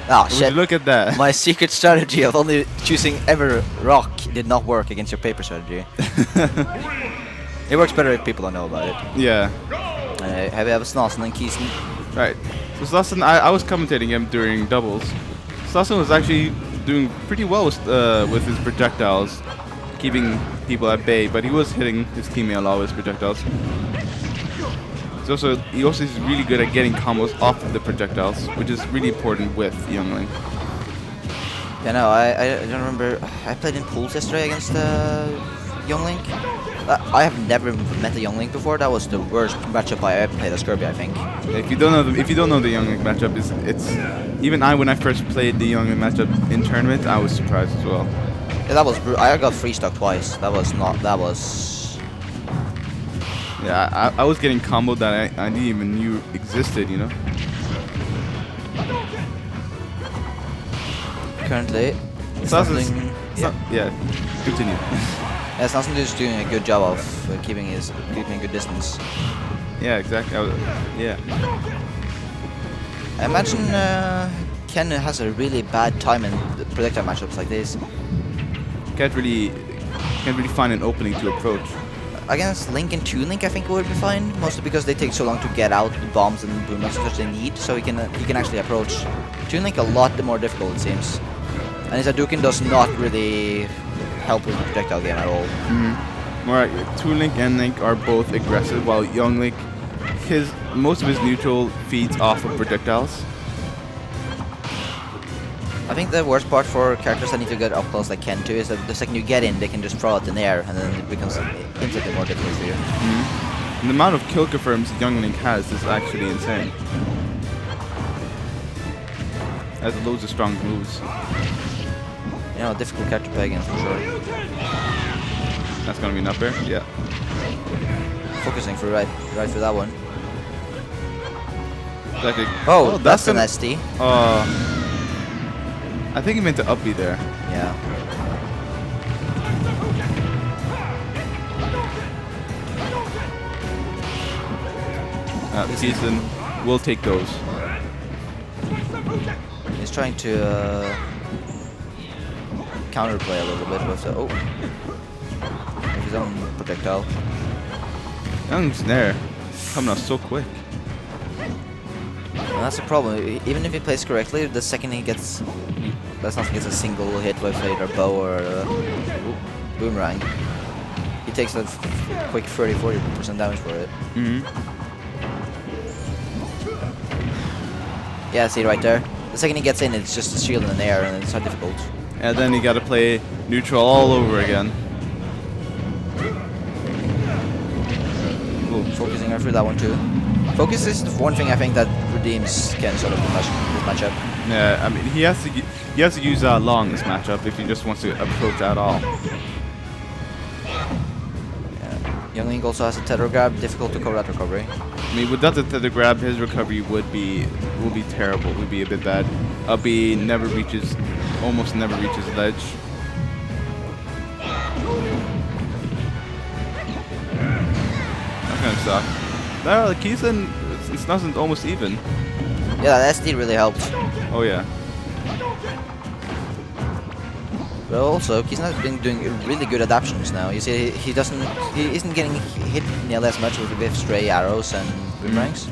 Ah, Would shit. you look at that? My secret strategy of only choosing ever rock did not work against your paper strategy. It works better if people don't know about it. Yeah. Have you ever Snasen and Kisen? Right. So Snasen, I was commentating him during doubles. Snasen was actually doing pretty well with his projectiles, keeping people at bay, but he was hitting his teammate a lot with his projectiles. He also is really good at getting combos off of the projectiles, which is really important with Youngling. Yeah, no, I don't remember. I played in pools yesterday against Youngling. I have never met a Youngling before. That was the worst matchup I ever played as Kirby, I think. If you don't know the Youngling matchup, it's even when I first played the Youngling matchup in tournament, I was surprised as well. Yeah, that was I got free stuck twice. That was. Yeah, I was getting comboed that I didn't even knew existed, you know. Currently, yeah, continue. Yeah, Snasen is doing a good job of keeping a good distance. Yeah, exactly. Yeah. I imagine Ken has a really bad time in the projectile matchups like this. Can't really find an opening to approach. Against Link and Toon Link, I think it would be fine, mostly because they take so long to get out the bombs and boomerangs that they need, so he can actually approach Toon Link a lot more difficult, it seems. And his Hadouken does not really help with the projectile game at all. Alright, Toon Link and Link are both aggressive, while Young Link, most of his neutral feeds off of projectiles. I think the worst part for characters that need to get up close like Ken too is that the second you get in, they can just throw it in the air, and then it becomes instantly more difficult for you. And the amount of kill confirms Young Link has is actually insane. Has loads of strong moves. You know, difficult character to play against for sure. That's gonna be an up air? Yeah. Focusing through right through that one. Exactly. Oh, that's an SD. I think he meant to up B there. Yeah. Kisen will take those. He's trying to counterplay a little bit with the with his own projectile. Young's there, coming out so quick. And that's the problem. Even if he plays correctly, the second he gets a single hit with either a bow or a boomerang, he takes that quick 30-40% damage for it. Yeah, see right there. The second he gets in, it's just a shield in the air, and it's so difficult. And then you gotta play neutral all over again. Ooh, focusing right through that one too. Focus is the one thing I think that redeems Ken sort of this matchup. Yeah, I mean he has to use long this matchup if he just wants to approach at all. Yeah. Young Link also has a tether grab, difficult to cover that recovery. I mean, without the tether grab, his recovery will be terrible. Would be a bit bad. Up B almost never reaches ledge. That's gonna suck. No, the Kisen, it's not almost even. Yeah, that SD really helped. Oh yeah. But also, Kisen has been doing really good adaptations now. You see, he isn't getting hit nearly as much with stray arrows and boomerangs.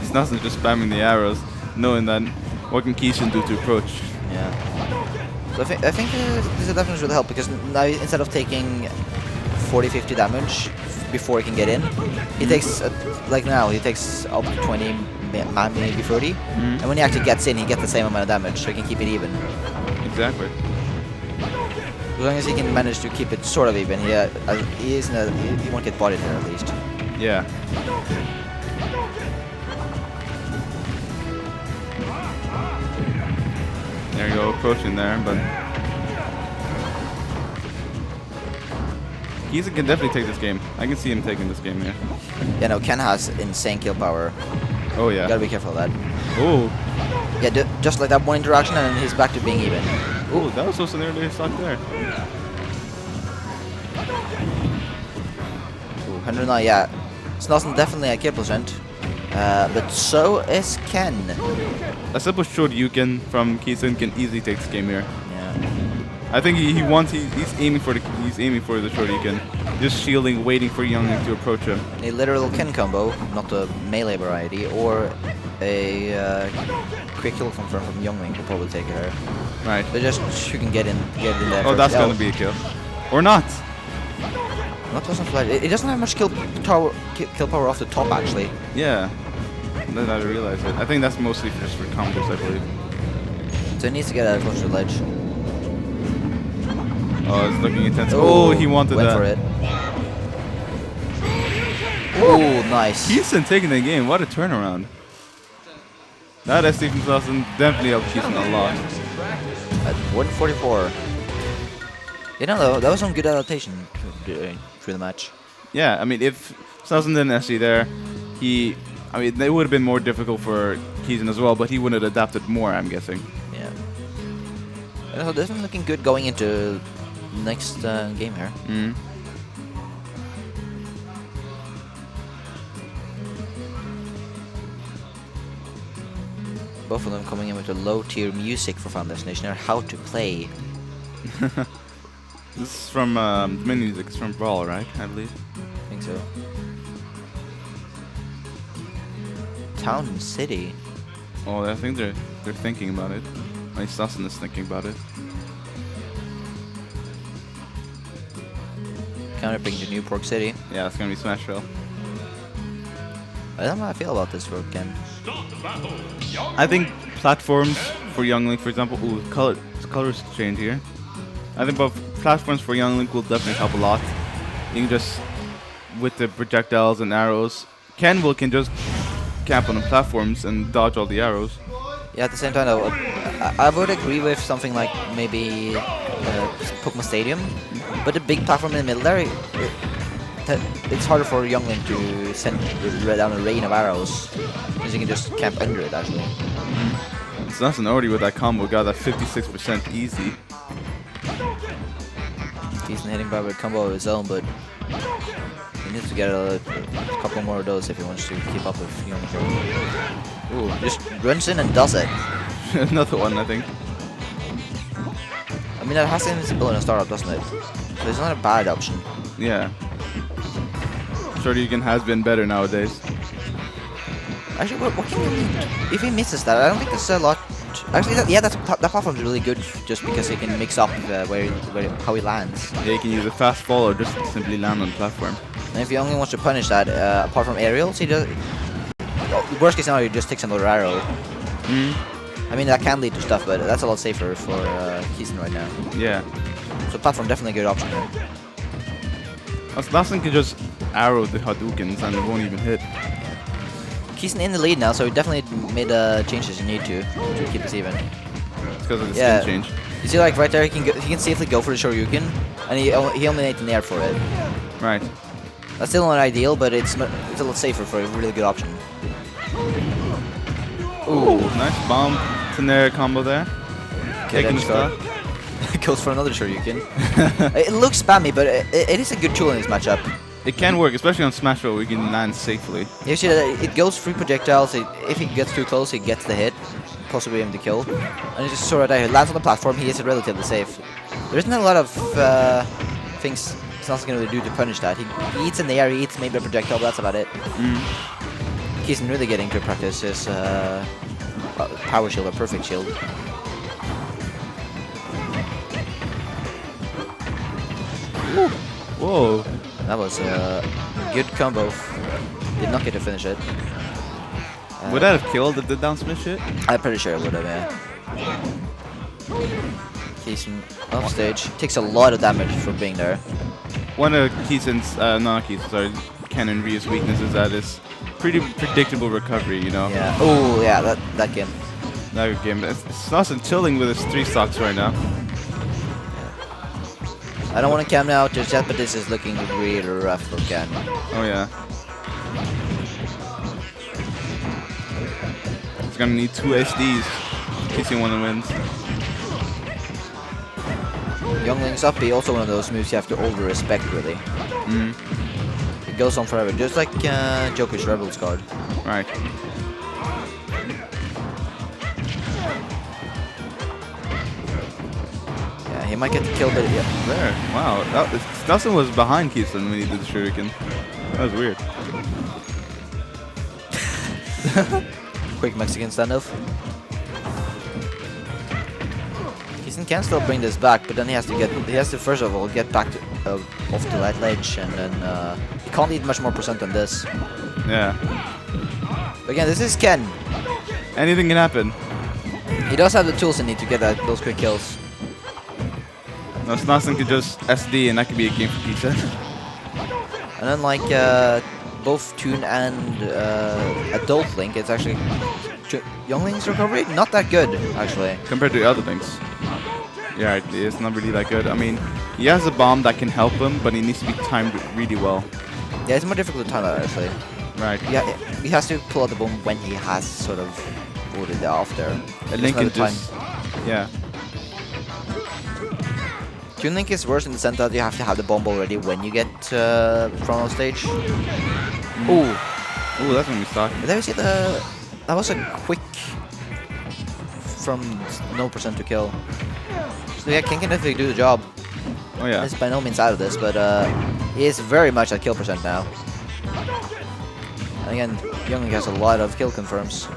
It's not just spamming the arrows, knowing that what can Kisen do to approach. Yeah. So I think these adaptations really help, because now instead of taking 40-50 damage before he can get in, he takes like now he takes up to 20, maybe 30, and when he actually gets in, he gets the same amount of damage, so he can keep it even. Exactly. As long as he can manage to keep it sort of even, he won't get bodied there at least. Yeah. There you go, approaching there, but Kisen can definitely take this game. I can see him taking this game here. Yeah, no, Ken has insane kill power. Oh yeah. You gotta be careful of that. Oh. Yeah, just like that one interaction, and then he's back to being even. Oh, that was so nearly stuck there. 109, yeah. Snasen definitely at kill percent. But so is Ken. A simple short Yuken from Kisen can easily take this game here. Yeah. I think he's aiming for the short Yuken, just shielding, waiting for Youngling to approach him. A literal Ken combo, not the melee variety, or a quick kill confirm from Youngling will probably take her. Right. But just you can get in there. Oh, that's gonna be a kill, or not? Not doesn't fly. It doesn't have much kill power off the top actually. Yeah. Then I realized it. I think that's mostly just for combos, I believe. So it needs to get out closer to the ledge. Oh, it's looking intense. Oh, he wanted went that. for it. Oh, nice. Kisen taking the game. What a turnaround. That SD from Snasen definitely helped Kisen a lot. At 144. You know, that was some good adaptation through the match. Yeah, I mean, if Snasen didn't SD there, it would have been more difficult for Kisen as well, but he would have adapted more, I'm guessing. Yeah. So this is looking good going into next game here. Mm. Both of them coming in with a low-tier music for Final Destination or how to play. This is from main music. It's from Brawl, right? I believe. I think so. Town and City. Oh, I think they're thinking about it. My Snasen is thinking about it. Counterpicking to Newport City. Yeah, it's gonna be Smashville. I don't know how I feel about this for Ken. I think platforms for Youngling, for example, colors change here. I think both platforms for Youngling will definitely help a lot. You can just, with the projectiles and arrows, Ken can just camp on the platforms and dodge all the arrows. Yeah, at the same time though, I would agree with something like maybe Pokemon Stadium, but the big platform in the middle there, it's harder for Youngling to send down a rain of arrows, because you can just camp under it actually. Snasen already with that combo got that 56% easy. Decent hitting power with combo of his own, but he needs to get a couple more of those if he wants to keep up with Youngling. Ooh, just runs in and does it. Another one, I think. I mean, that has invincibility in startup, doesn't it? So it's not a bad option. Yeah. Shoryuken has been better nowadays. Actually, what can you mean? If he misses that, I don't think there's a lot. Actually, that platform's really good just because he can mix up how he lands. Yeah, you can use a fast fall or just simply land on the platform. And if he only wants to punish that, apart from aerials, he does. Worst case scenario, he just takes another arrow. I mean, that can lead to stuff, but that's a lot safer for Kisen right now. Yeah. So platform definitely a good option here. Snasen can just arrow the Hadoukens and it won't even hit. Kisen in the lead now, so he definitely made changes you need to keep this even. It's because of the Yeah. skin change. You see, like right there, he can safely go for the Shoryuken, and he only needs an air for it. Right. That's still not ideal, but it's a lot safer for a really good option. Ooh, nice bomb to Nair combo there. Okay, Taking the then stock. goes for another Shoryuken. It looks spammy, but it is a good tool in this matchup. It can work, especially on Smashville where you can land safely. You see that it goes through projectiles. If he gets too close, he gets the hit, possibly even the kill. And it's just sort of there. He lands on the platform. He is relatively safe. There isn't a lot of things Snasen's going to do to punish that. He eats in the air. He eats maybe a projectile. But that's about it. Kisen really getting to practice his power shield or perfect shield. Whoa. That was a good combo. Did not get to finish it. Would that have killed the down smash shit? I'm pretty sure it would have, yeah. Kisen off stage. Takes a lot of damage for being there. One of Kisen's, not Kisen, sorry, Ken and Ryu's weaknesses is that is pretty predictable recovery, you know? Yeah. Oh, yeah, that game. That game. Snasen chilling with his 3 stocks right now. I don't want to cam out just yet, but this is looking really rough for Ken. Oh yeah. He's gonna need 2 SDs in case he wins. Youngling's up B, also one of those moves you have to over-respect, really. It goes on forever, just like Joker's Rebel's card. Right. Yeah, he might get the kill, but yeah. There. Wow. Snasen was behind Kisen when he did the shuriken. That was weird. Quick Mexican standoff. Kisen can still bring this back, but then he has to first of all get back to, off to that ledge, and then he can't need much more percent than this. Yeah. But again, this is Ken. Anything can happen. He does have the tools he needs to get those quick kills. No, Snasen could just SD and that could be a game for Kisen. And unlike both Toon and Adult Link, it's actually Young Link's recovery not that good actually Compared to other things. Yeah, it's not really that good. I mean, he has a bomb that can help him, but he needs to be timed really well. Yeah, it's more difficult to time that actually. Right. Yeah, he has to pull out the bomb when he has sort of pulled it off there. And Link can just... Yeah. Toon Link is worse in the sense that you have to have the bomb already when you get front of stage. Ooh. Ooh, that's when we start. Did you see the... That was a quick... From no percent to kill. So yeah, King can definitely do the job. Oh yeah. He's by no means out of this, but he is very much at kill percent now. And again, Young Link has a lot of kill confirms.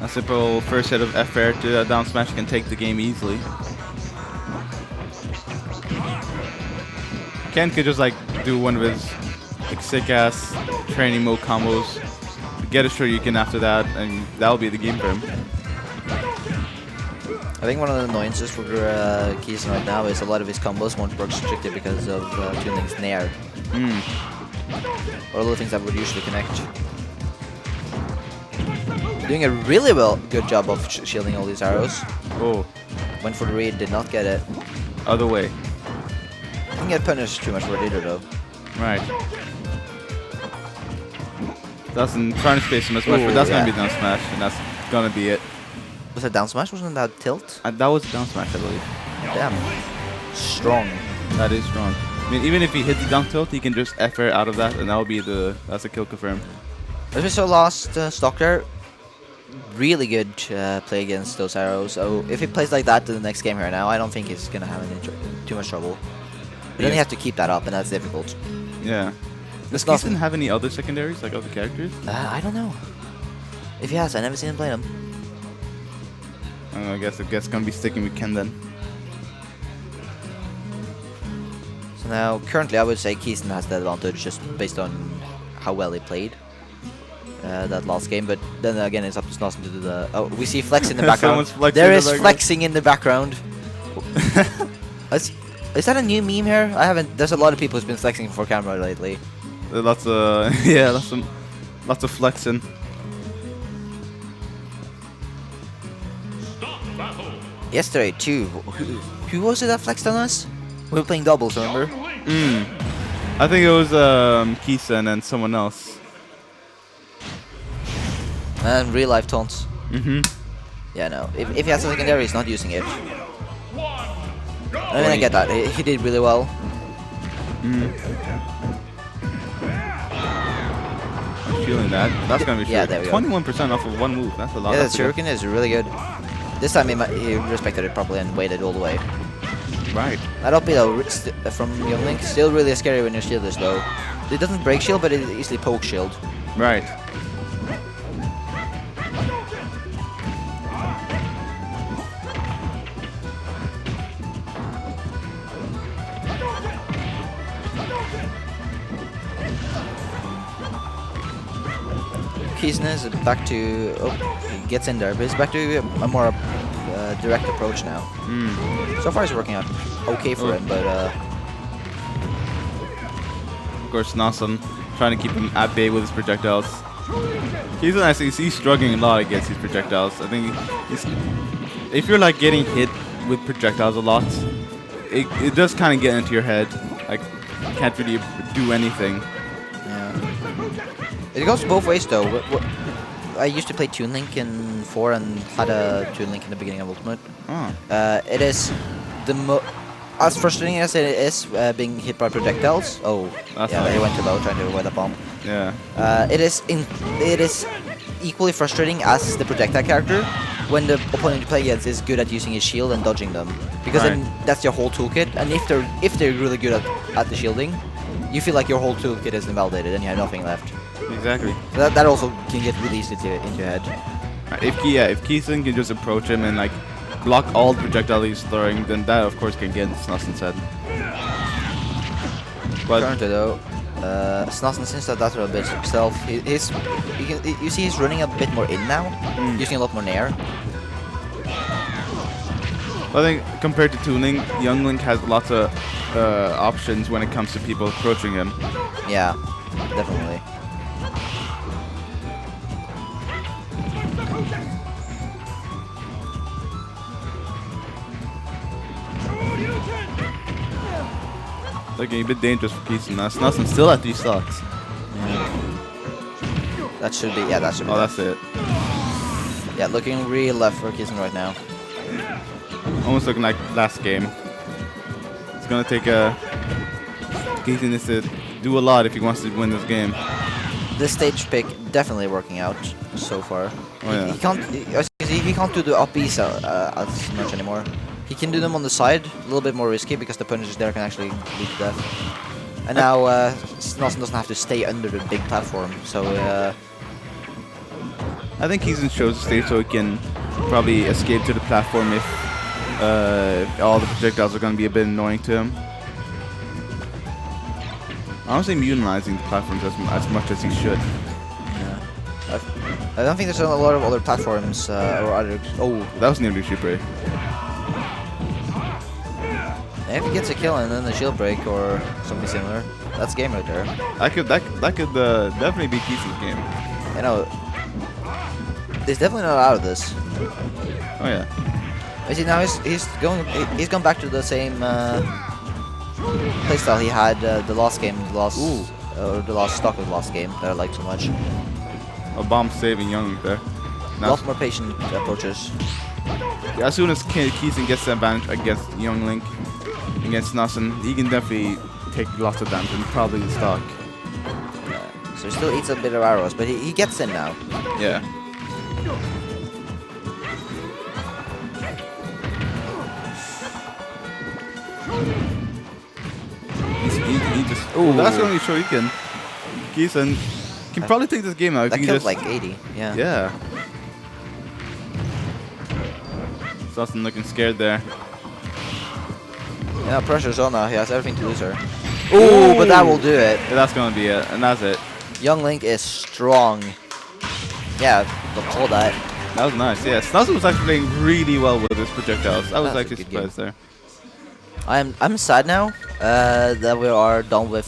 A simple first hit of F air to down smash can take the game easily. Ken could just like do one of his like, sick ass training mode combos, get a Shoryuken after that, and that'll be the game for him. I think one of the annoyances for Kisen right now is a lot of his combos won't work strictly because of Toon Link's Nair. Or all the things that would usually connect. Doing a really good job of shielding all these arrows. Oh. Went for the read, did not get it. Other way. Didn't get punished too much for it either though. Right. Doesn't trying to space him as much, but that's gonna be down smash, and that's gonna be it. Was that down smash? Wasn't that tilt? That was a down smash, I believe. Damn. Strong. That is strong. I mean, even if he hits the down tilt, he can just F air out of that, and that'll be that's a kill confirm. As we saw last stock there, really good play against those arrows. So if he plays like that in the next game here now, I don't think he's gonna have too much trouble. But then you have to keep that up, and that's difficult. Yeah. Does Kisen have any other secondaries, like other characters? I don't know. If he has, I never seen him play them. I guess it's gonna be sticking with Ken then. So now, currently, I would say Kisen has the advantage just based on how well he played that last game. But then again, it's up to Snasen to do the. Oh, we see Flex in the background. There is flexing in the background. Is that a new meme here? I haven't. There's a lot of people who's been flexing for camera lately. Lots of yeah, lots of flexing. Yesterday too. Who was it that flexed on us? We were playing doubles, remember? I think it was Kisen and someone else. And real life taunts. Yeah, no. If he has a secondary, he's not using it. I mean, I get that. He did really well. Feeling that. That's gonna be yeah, there we go. 21% off of one move. That's a lot. Yeah, the Shuriken is really good. This time he respected it properly and waited all the way. Right. That up though from Young Link still really scary when your shield is low. It doesn't break shield, but it easily poke shield. Right. Kisen is back to... Oh, he gets in there, but he's back to a more direct approach now. So far, it's working out okay for him, but... Of course, Snasen trying to keep him at bay with his projectiles. He's struggling a lot against these projectiles. I think if you're like getting hit with projectiles a lot, it does kind of get into your head. Like, you can't really do anything. It goes both ways though. I used to play Toon Link in 4 and had a Toon Link in the beginning of Ultimate. It is as frustrating as it is being hit by projectiles. Oh, That's yeah, nice. he went too low trying to avoid the bomb. Yeah. It is equally frustrating as the projectile character when the opponent you play against is good at using his shield and dodging them, because then that's your whole toolkit. And if they're really good at the shielding, you feel like your whole toolkit is invalidated and you have nothing left. Exactly. So that also can get released into your head. If Kisen can just approach him and like block all the projectile he's throwing, then that of course can get Snasen's head. But Currently though, Snasen seems to adapt a bit himself. You see he's running a bit more in now, using a lot more nair. I think compared to tuning, Young Link has lots of options when it comes to people approaching him. Yeah, definitely. Looking a bit dangerous for Kisen now. Snasen's still at 3 stocks. That should be, yeah, that should be. Oh, left. that's it. Yeah, looking real left for Kisen right now. Almost looking like last game. It's gonna take Kisen needs to do a lot if he wants to win this game. This stage pick definitely working out so far. Oh, yeah. He can't do the up Bs as much anymore. He can do them on the side, a little bit more risky because the punishes there can actually lead to death. And now Snasen doesn't have to stay under the big platform, so I think Kisen shows the stage so he can probably escape to the platform if all the projectiles are going to be a bit annoying to him. Honestly, mutilizing the platforms as much as he should. yeah. I don't think there's a lot of other platforms or other. Oh, That was nearly super. if he gets a kill and then the shield break or something similar, that's game right there. That could definitely be Kisen's game. You know, he's definitely not out of this. Oh yeah. You see, now he's gone back to the same playstyle he had the last game, the last stock of the last game that I liked so much. A bomb saving Young there. A lot more patient approaches. As soon as Kisen gets the advantage against Young Link, against Snasen, he can definitely take lots of damage and probably the stock. So he still eats a bit of arrows, but he gets in now. Yeah. He just. Oh, that's the only show he can. Kisen can probably take this game now if That he can killed just. like 80, yeah. Yeah. Snasen looking scared there. Yeah, pressure's on now. He has everything to lose her. Ooh, but that will do it. Yeah, that's gonna be it, and that's it. Young Link is strong. Yeah, they'll call that. That was nice. Yeah, Snasen was actually playing really well with his projectiles. I was That's a actually good game. surprised there. I'm sad now that we are done with